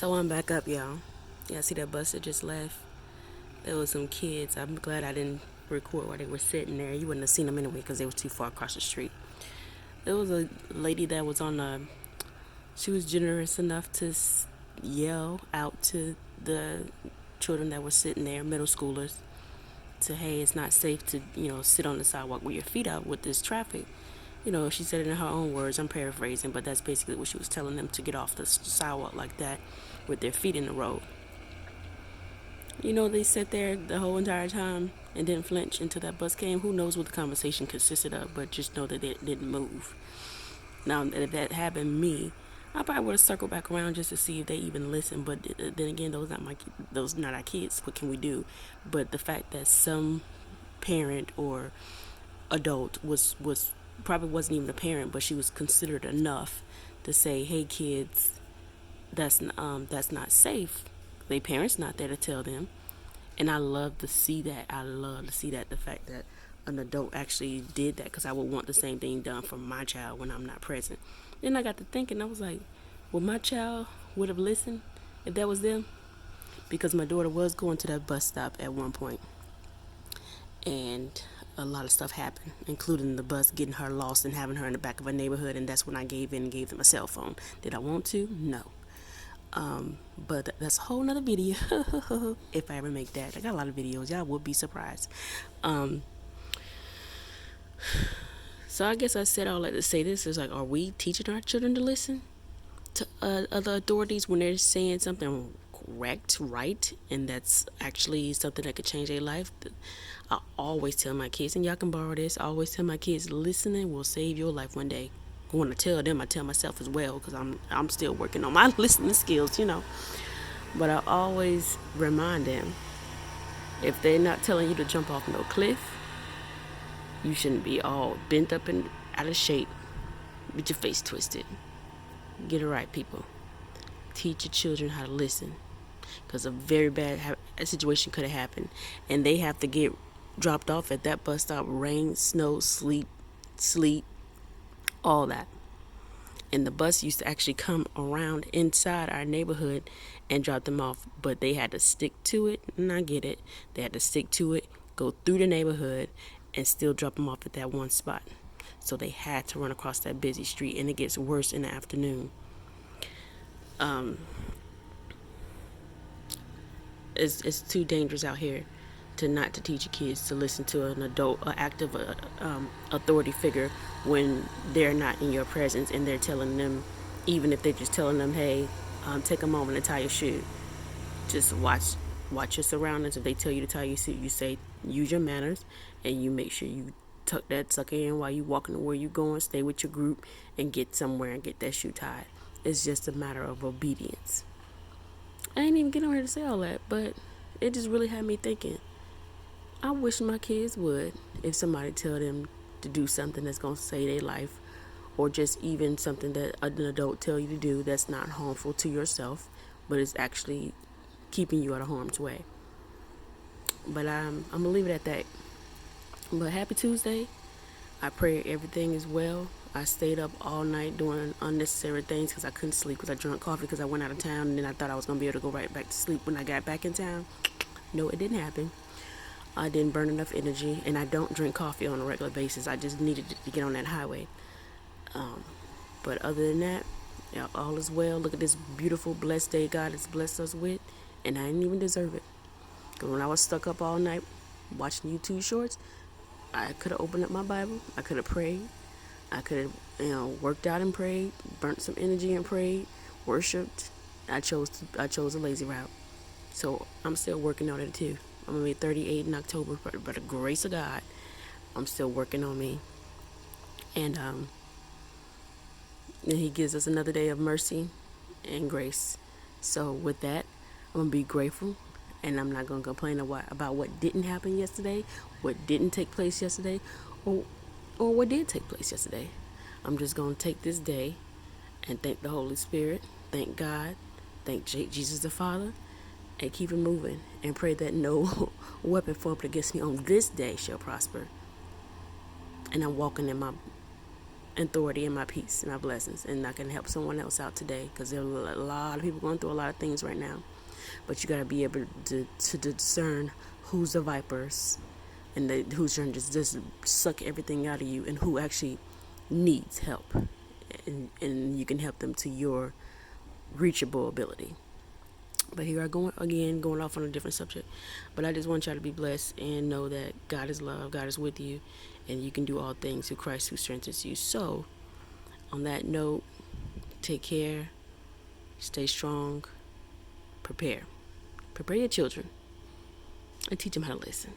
So I'm back up, y'all. Yeah, see that bus that just left? There was some kids. I'm glad I didn't record while they were sitting there. You wouldn't have seen them anyway because they were too far across the street. There was a lady that was on the. She was generous enough to yell out to the children that were sitting there, middle schoolers, to hey, it's not safe to sit on the sidewalk with your feet out with this traffic. She said it in her own words. I'm paraphrasing, but that's basically what she was telling them, to get off the sidewalk like that with their feet in the road. They sat there the whole entire time and didn't flinch until that bus came. Who knows what the conversation consisted of, but just know that they didn't move. Now, if that happened to me, I probably would have circled back around just to see if they even listened. But then again, those not our kids. What can we do? But the fact that some parent or adult was probably wasn't even a parent, but she was considered enough to say, "Hey, kids, that's not safe." Their parents not there to tell them, and I love to see that. I love to see that, the fact that an adult actually did that, because I would want the same thing done for my child when I'm not present. Then I got to thinking, I was like, well, my child would have listened if that was them, because my daughter was going to that bus stop at one point, and a lot of stuff happened, including the bus getting her lost and having her in the back of a neighborhood, and that's when I gave in and gave them a cell phone. Did I want to? No. But that's a whole nother video. If I ever make that, I got a lot of videos. Y'all would be surprised. So I guess I said all that to say this is like, are we teaching our children to listen to other authorities when they're saying something correct, right, and that's actually something that could change their life? I always tell my kids, and y'all can borrow this, I always tell my kids, listening will save your life one day. I want to tell them, I tell myself as well, because I'm still working on my listening skills. But I always remind them, if they're not telling you to jump off no cliff, you shouldn't be all bent up and out of shape with your face twisted. Get it right, people. Teach your children how to listen, because a very bad situation could have happened, and they have to get dropped off at that bus stop, rain, snow, sleet, all that. And the bus used to actually come around inside our neighborhood and drop them off, but they had to stick to it, and I get it. They had to stick to it, go through the neighborhood, and still drop them off at that one spot. So they had to run across that busy street, and it gets worse in the afternoon. It's too dangerous out here to teach your kids to listen to an adult, an active authority figure, when they're not in your presence and they're telling them, even if they're just telling them, hey, take a moment and tie your shoe. Just watch your surroundings. If they tell you to tie your suit, you say, use your manners, and you make sure you tuck that sucker in while you walking to where you going. Stay with your group and get somewhere and get that shoe tied. It's just a matter of obedience. I ain't even getting ready to say all that, but it just really had me thinking. I wish my kids would, if somebody tell them to do something that's going to save their life, or just even something that an adult tell you to do that's not harmful to yourself, but is actually keeping you out of harm's way. But I'm going to leave it at that. But happy Tuesday. I pray everything is well. I stayed up all night doing unnecessary things because I couldn't sleep, because I drank coffee because I went out of town, and then I thought I was going to be able to go right back to sleep when I got back in town. No, it didn't happen. I didn't burn enough energy, and I don't drink coffee on a regular basis. I just needed to get on that highway. But other than that, yeah, all is well. Look at this beautiful, blessed day God has blessed us with, and I didn't even deserve it. Because when I was stuck up all night watching YouTube shorts, I could have opened up my Bible. I could have prayed. I could have, worked out and prayed, burnt some energy and prayed, worshipped. I chose a lazy route. So I'm still working on it too. I'm going to be 38 in October, but by the grace of God, I'm still working on me. And he gives us another day of mercy and grace. So with that, I'm going to be grateful, and I'm not going to complain about what didn't happen yesterday, what didn't take place yesterday, or what did take place yesterday. I'm just going to take this day and thank the Holy Spirit, thank God, thank Jesus the Father, and keep it moving, and pray that no weapon formed against me on this day shall prosper. And I'm walking in my authority and my peace and my blessings, and I can help someone else out today, because there are a lot of people going through a lot of things right now. But you got to be able to discern who's the vipers and who's trying to just suck everything out of you, and who actually needs help, and you can help them to your reachable ability. But here I go again, going off on a different subject. But I just want y'all to be blessed and know that God is love, God is with you, and you can do all things through Christ who strengthens you. So, on that note, take care, stay strong, prepare your children, and teach them how to listen.